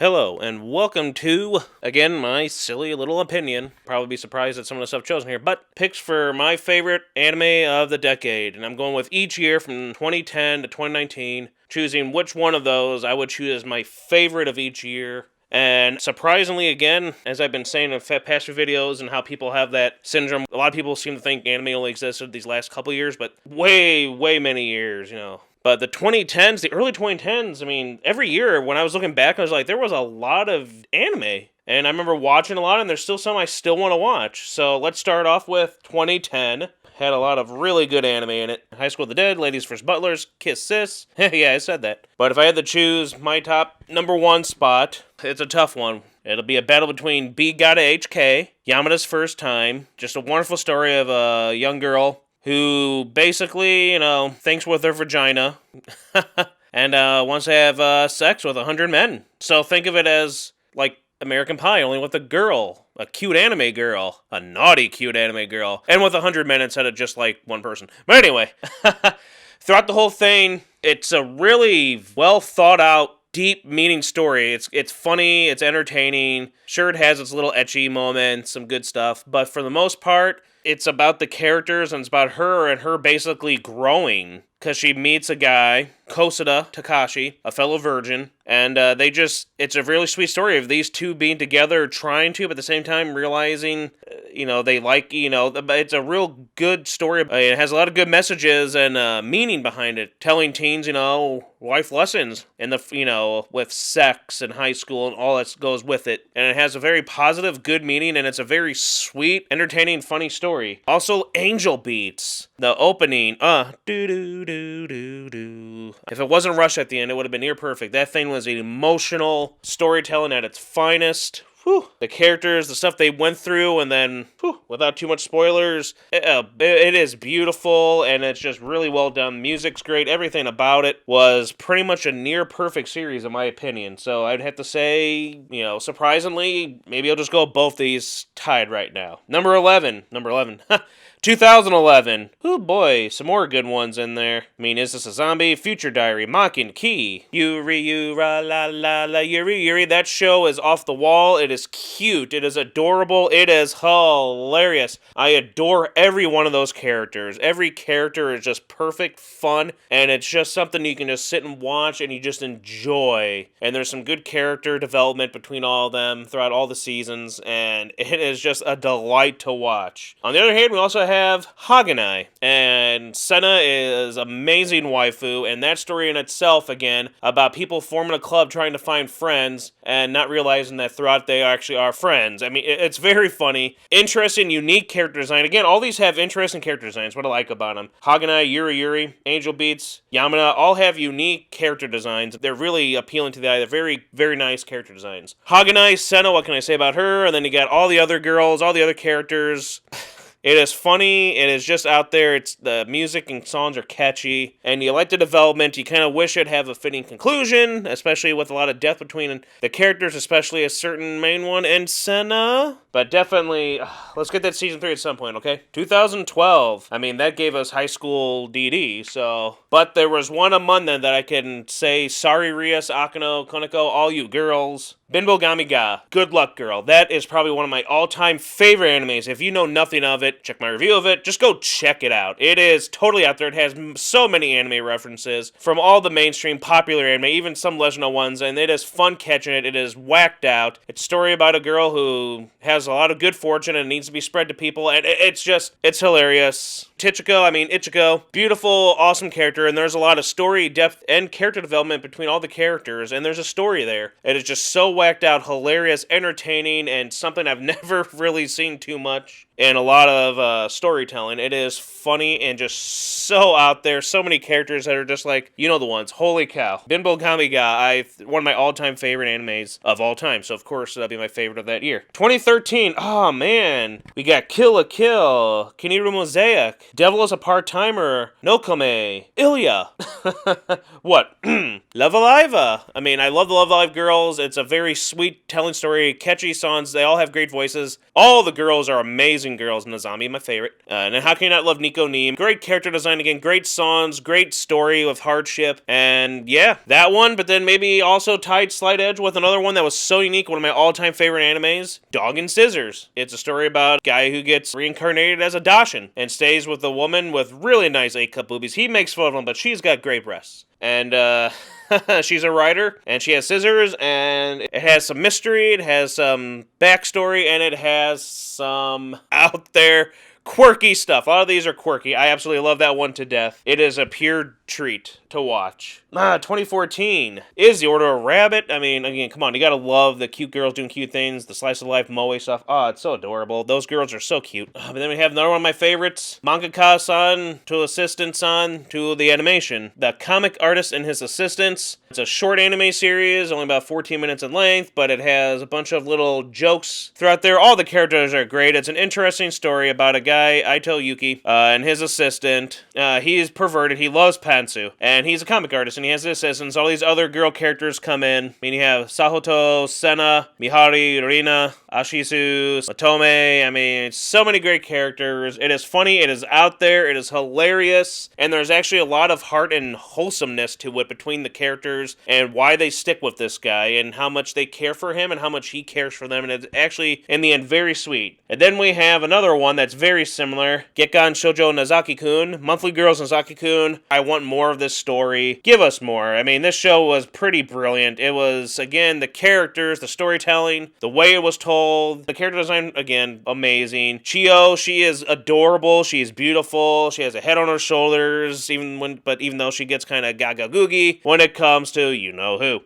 Hello, and welcome to, again, my silly little opinion. Probably be surprised at some of the stuff chosen here, but picks for my favorite anime of the decade. And I'm going with each year from 2010 to 2019, choosing which one of those I would choose as my favorite of each year. And surprisingly, again, as I've been saying in past few videos and how people have that syndrome, a lot of people seem to think anime only existed these last couple years, but way many years. But the 2010s, the early 2010s, I mean, every year when I was looking back, I was like, there was a lot of anime. And I remember watching a lot, and there's still some I still want to watch. So let's start off with 2010. Had a lot of really good anime in it. High School of the Dead, Ladies vs. Butlers, Kiss Sis. Yeah, I said that. But if I had to choose my top number one spot, it's a tough one. It'll be a battle between B Gotta HK, Yamada's First Time. Just a wonderful story of a young girl who basically, thinks with her vagina and wants to have sex with 100 men. So think of it as like American Pie, only with a girl. A cute anime girl. A naughty cute anime girl. And with 100 men instead of just like one person. But anyway, throughout the whole thing, it's a really well thought out, deep meaning story. It's funny, it's entertaining. Sure, it has its little ecchi moments, some good stuff. But for the most part, it's about the characters and it's about her and her basically growing. Because she meets a guy, Kosada Takashi, a fellow virgin, and it's a really sweet story of these two being together, trying to, but at the same time realizing, they like, it's a real good story. It has a lot of good messages and meaning behind it, telling teens, life lessons and with sex and high school and all that goes with it. And it has a very positive, good meaning, and it's a very sweet, entertaining, funny story. Also, Angel Beats, the opening, If it wasn't rushed at the end, it would have been near perfect. That thing was emotional storytelling at its finest. Whew. The characters, the stuff they went through, and then, without too much spoilers, it is beautiful, and it's just really well done. Music's great. Everything about it was pretty much a near perfect series, in my opinion. So I'd have to say, surprisingly, maybe I'll just go both these tied right now. Number 11. 2011. Oh boy, some more good ones in there. I mean, Is This a Zombie? Future Diary, Mocking Key, Yuri, la la la, Yuri. That show is off the wall. It is cute. It is adorable. It is hilarious. I adore every one of those characters. Every character is just perfect fun, and it's just something you can just sit and watch and you just enjoy. And there's some good character development between all of them throughout all the seasons, and it is just a delight to watch. On the other hand, we also have Haganai, and Senna is amazing waifu, and that story in itself, again, about people forming a club trying to find friends and not realizing that throughout they actually are friends. I mean, it's very funny, interesting, unique character design. Again, all these have interesting character designs, what I like about them. Haganai, Yuri, Angel Beats, Yamada, all have unique character designs. They're really appealing to the eye. They're very, very nice character designs. Haganai, Senna, what can I say about her? And then you got all the other girls, all the other characters. It is funny, it is just out there, it's the music and songs are catchy, and you like the development. You kind of wish it'd have a fitting conclusion, especially with a lot of depth between the characters, especially a certain main one, and Senna. But definitely, let's get that season 3 at some point, okay? 2012, I mean, that gave us high school DD, so... But there was one among them that I can say, sorry Rias, Akano, Koneko, all you girls. Binbo Gami Ga, Good Luck Girl. That is probably one of my all-time favorite animes. If you know nothing of it, check my review of it. Just go check it out. It is totally out there. It has so many anime references from all the mainstream popular anime, even some legendary ones, and it is fun catching it. It is whacked out. It's a story about a girl who has a lot of good fortune and needs to be spread to people, and it's hilarious. Ichiko, beautiful, awesome character, and there's a lot of story, depth, and character development between all the characters, and there's a story there. It is just so whacked out, hilarious, entertaining, and something I've never really seen too much. And a lot of storytelling. It is funny and just so out there. So many characters that are just like, the ones. Holy cow. Binbo Gami Ga, one of my all-time favorite animes of all time. So, of course, that'll be my favorite of that year. 2013. Oh, man. We got Kill la Kill, Kiniru Mosaic, Devil is a Part-Timer, Nokome, Ilya. What? Love Alive. I mean, I love the Love Alive girls. It's a very sweet telling story, catchy songs. They all have great voices. All the girls are amazing girls in the Zombie, my favorite. And then how can you not love Nico Neem? Great character design again, great songs, great story with hardship. And yeah, that one, but then maybe also tied slight edge with another one that was so unique, one of my all-time favorite animes, Dog and Scissors. It's a story about a guy who gets reincarnated as a Dashin and stays with a woman with really nice A-cup boobies. He makes fun of them, but she's got great breasts. And, she's a writer, and she has scissors, and it has some mystery, it has some backstory, and it has some out there quirky stuff. A lot of these are quirky. I absolutely love that one to death. It is a pure treat to watch. 2014 is The Order of Rabbit. I mean, again, come on, you gotta love the cute girls doing cute things, the slice of life moe stuff. Oh, it's so adorable. Those girls are so cute. But then we have another one of my favorites, mangaka-san to assistant-san to the animation. The comic artist and his assistants. It's a short anime series, only about 14 minutes in length, but it has a bunch of little jokes throughout there. All the characters are great. It's an interesting story about a guy, Aito Yuki, and his assistant. He is perverted. He loves Pantsu, and he's a comic artist, and he has his assistants. All these other girl characters come in. I mean, you have Sahoto, Senna, Mihari, Rina, Ashisu, Matome. I mean, so many great characters. It is funny. It is out there. It is hilarious, and there's actually a lot of heart and wholesomeness to it between the characters and why they stick with this guy and how much they care for him and how much he cares for them, and it's actually, in the end, very sweet. And then we have another one that's very similar, Gekkan Shoujo Nazaki-kun, Monthly Girls Nazaki-kun. I want more of this story. Give us more. I mean, this show was pretty brilliant. It was, again, the characters, the storytelling, the way it was told, the character design, again, amazing. Chio, she is adorable. She is beautiful. She has a head on her shoulders, even though she gets kind of gaga googie when it comes to you know who.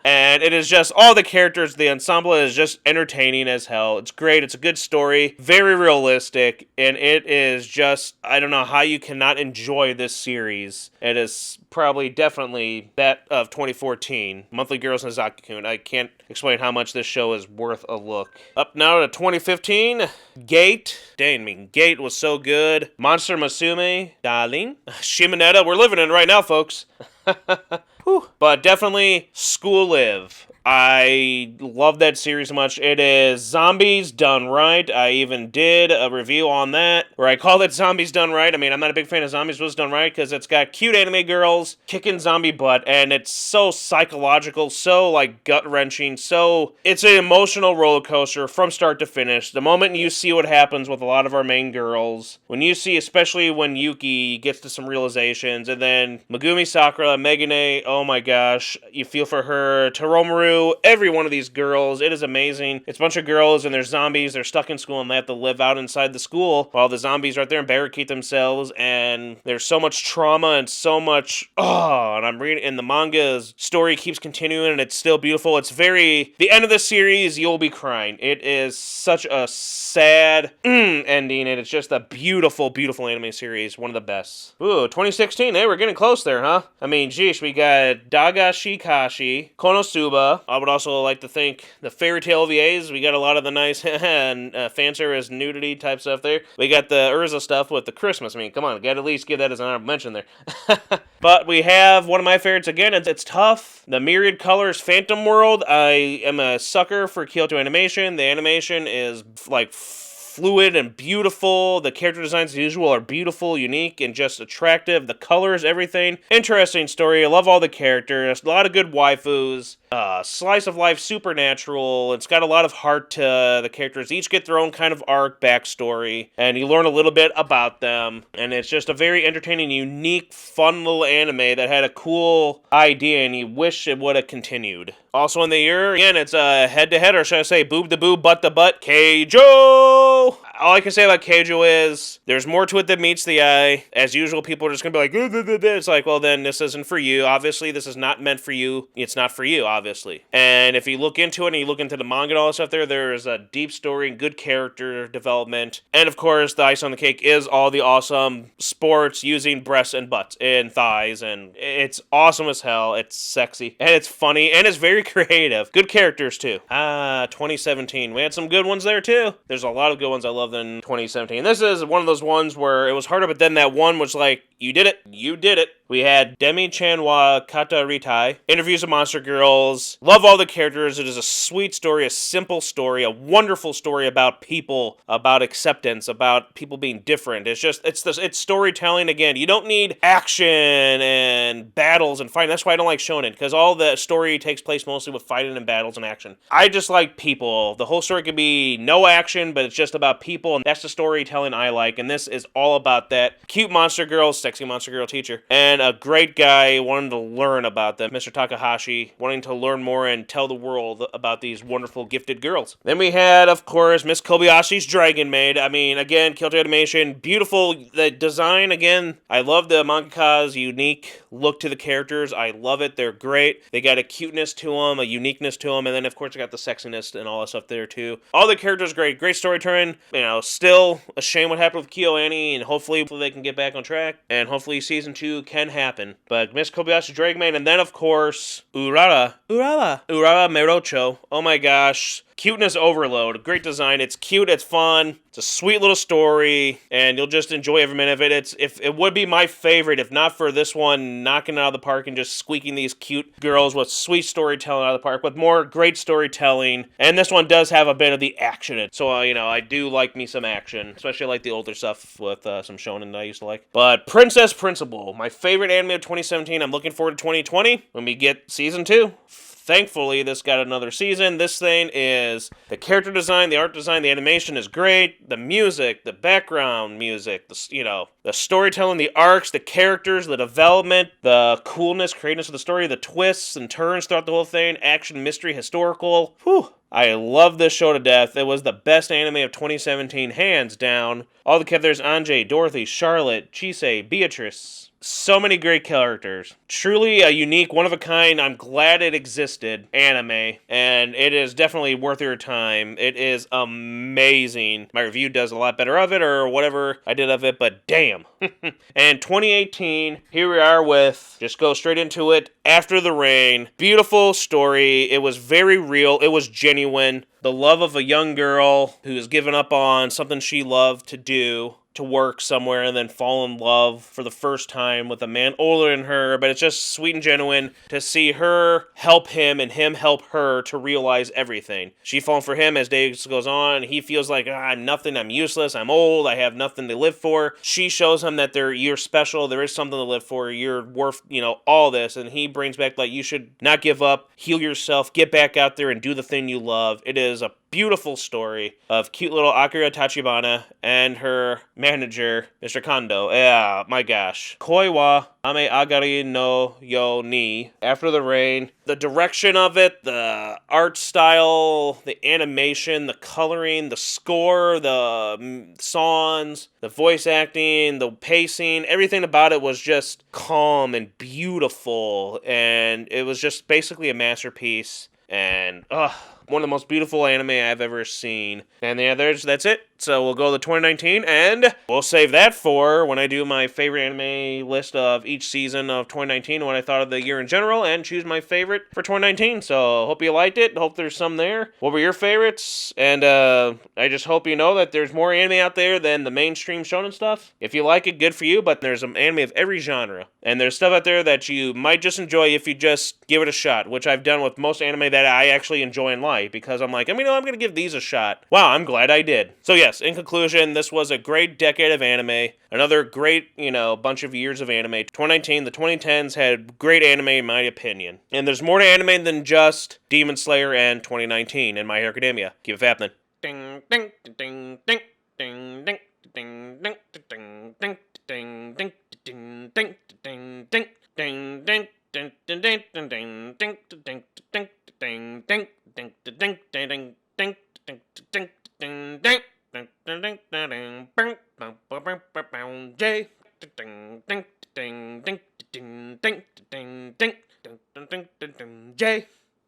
And it is just all the characters, the ensemble is just entertaining as hell. It's great. It's a good story, very realistic, and it is just, I don't know how you cannot enjoy this series. It is probably definitely that of 2014, Monthly Girls Nazaki-kun. I can't explain how much this show is worth a look. Up now to 2015, Gate. Dang, I mean, Gate was so good. Monster Musume, Darling. Shimonetta, we're living in it right now, folks. But definitely School Live. I love that series so much. It is zombies done right. I even did a review on that where I called it Zombies Done Right. I mean, I'm not a big fan of Zombies Was Done Right because it's got cute anime girls kicking zombie butt, and it's so psychological, so like gut-wrenching, so it's an emotional roller coaster from start to finish. The moment you see what happens with a lot of our main girls, when you see, especially when Yuki gets to some realizations, and then Megumi Sakura, Megane, oh my gosh, you feel for her, Teromaru, every one of these girls, it is amazing. It's a bunch of girls and they're zombies, they're stuck in school and they have to live out inside the school while the zombies are out there and barricade themselves, and there's so much trauma and so much, and I'm reading, and the manga's story keeps continuing and it's still beautiful. It's very, the end of the series, you'll be crying. It is such a sad ending, and it's just a beautiful, beautiful anime series, one of the best. Ooh, 2016, hey, we're getting close there, huh? I mean, geesh, we got Dagashikashi, Konosuba. I would also like to thank the Fairy Tail OVAs. We got a lot of the nice and fan service nudity type stuff there. We got the Urza stuff with the Christmas. I mean, come on, gotta at least give that as an honorable mention there. But we have one of my favorites again. It's tough. The Myriad Colors Phantom World. I am a sucker for Kyoto animation. The animation is like fluid and beautiful. The character designs as usual are beautiful, unique, and just attractive. The colors, everything. Interesting story. I love all the characters. A lot of good waifus. Slice of life, supernatural. It's got a lot of heart to the characters. Each get their own kind of arc, backstory, and you learn a little bit about them. And it's just a very entertaining, unique, fun little anime that had a cool idea, and you wish it would have continued. Also in the year, again, it's a head-to-head, or should I say boob-to-boob, butt-to-butt, Keijo! All I can say about Keijo is, there's more to it than meets the eye. As usual, people are just gonna be like, it's like, well then, this isn't for you. Obviously, this is not meant for you. It's not for you, obviously. And if you look into it, and you look into the manga and all that stuff there is a deep story and good character development. And of course, the ice on the cake is all the awesome sports using breasts and butts and thighs, and it's awesome as hell. It's sexy, and it's funny, and it's very creative. Good characters, too. 2017. We had some good ones there, too. There's a lot of good ones I love. loved in 2017. This is one of those ones where it was harder, but then that one was like, you did it. You did it. We had Demi Chanwa Kataritai, interviews with Monster Girls. Love all the characters. It is a sweet story, a simple story, a wonderful story about people, about acceptance, about people being different. It's storytelling again. You don't need action and battles and fighting. That's why I don't like shonen, because all the story takes place mostly with fighting and battles and action. I just like people. The whole story could be no action, but it's just about people, and that's the storytelling I like, and this is all about that. Cute monster girls, sexy monster girl teacher, and a great guy wanting to learn about them, Mr. Takahashi, wanting to learn more and tell the world about these wonderful gifted girls. Then we had, of course, Miss Kobayashi's Dragon Maid. I mean, again, Kyoto Animation, beautiful. The design, again, I love the mangaka's unique look to the characters. I love it. They're great. They got a cuteness to them, a uniqueness to them, and then, of course, they got the sexiness and all that stuff there, too. All the characters great. Great storytelling. You know, still a shame what happened with KyoAni, and hopefully they can get back on track, and hopefully season 2 can happen. But Miss Kobayashi Dragon Maid, and then, of course, Urara Merocho. Oh my gosh. Cuteness overload. Great design. It's cute. It's fun. It's a sweet little story, and you'll just enjoy every minute of it. It would be my favorite if not for this one knocking it out of the park and just squeaking these cute girls with sweet storytelling out of the park, with more great storytelling. And this one does have a bit of the action in it. So, I do like me some action, especially like the older stuff with some shonen that I used to like. But Princess Principal, my favorite anime of 2017. I'm looking forward to 2020 when we get season 2. Thankfully, this got another season. This thing is, the character design, the art design, the animation is great. The music, the background music, the storytelling, the arcs, the characters, the development, the coolness, creativeness of the story, the twists and turns throughout the whole thing, action, mystery, historical. Whew. I love this show to death. It was the best anime of 2017, hands down. All the characters, Anjay, Dorothy, Charlotte, Chise, Beatrice. So many great characters. Truly a unique, one-of-a-kind, I'm glad it existed, anime. And it is definitely worth your time. It is amazing. My review does a lot better of it, or whatever I did of it, but damn. And 2018, here we are with, just go straight into it, After the Rain. Beautiful story. It was very real. It was genuine. The love of a young girl who has given up on something she loved to do, to work somewhere, and then fall in love for the first time with a man older than her. But it's just sweet and genuine to see her help him and him help her to realize everything. She falling for him as days goes on. He feels like, I'm nothing, I'm useless, I'm old, I have nothing to live for. She shows him that you're special, there is something to live for, you're worth, all this. And he brings back, like, you should not give up, heal yourself, get back out there and do the thing you love. It is a beautiful story of cute little Akira Tachibana and her manager, Mr. Kondo. Yeah, my gosh. Koi wa ame agari no yo ni. After the Rain. The direction of it, the art style, the animation, the coloring, the score, the songs, the voice acting, the pacing, everything about it was just calm and beautiful. And it was just basically a masterpiece. And, one of the most beautiful anime I've ever seen. And yeah, that's it. So we'll go to 2019, and we'll save that for when I do my favorite anime list of each season of 2019, what I thought of the year in general, and choose my favorite for 2019. So hope you liked it. Hope there's some there. What were your favorites? And I just hope you know that there's more anime out there than the mainstream shonen stuff. If you like it, good for you, but there's some anime of every genre. And there's stuff out there that you might just enjoy if you just give it a shot, which I've done with most anime that I actually enjoy and like, because I'm like, I'm going to give these a shot. Wow, I'm glad I did. So yes, in conclusion, this was a great decade of anime. Another great, bunch of years of anime. 2019, the 2010s had great anime in my opinion. And there's more to anime than just Demon Slayer and 2019 and My Hero Academia. Keep it happening. Ding, ding, ding, ding, ding, ding, ding, ding, ding, ding, ding, ding, ding, ding, ding, ding, ding, ding. Ding ding ding ding ding ding ding ding ding ding ding ding ding ding ding ding ding ding. J. Ding ding ding ding ding ding ding ding ding ding ding ding J.